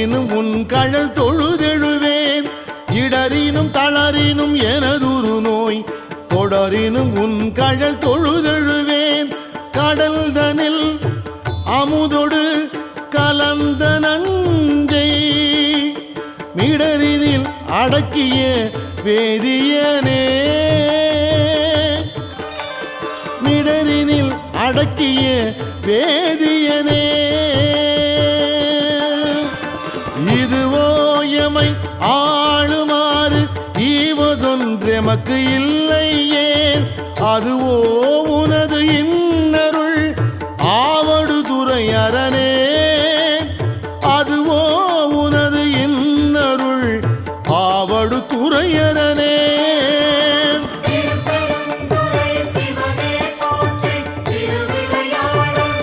இடரினும் உன் கழல் தொழுதெழுவேன் இடரினும் தளரினும் எனதுரு நோய் தொடரினும் உன் கழல் தொழுதெழுவேன் கடல் தனில் அமுதொடு கலந்த நஞ்சை மிடரினில் அடக்கிய வேதியனே மிடரினில் அடக்கிய வேதியனே இதுவோ எமை ஆளுமாறு ஈவதொன்றெமக்கு இல்லையே அதுவோ உனது இன்னருள் ஆவடு துறை அரணே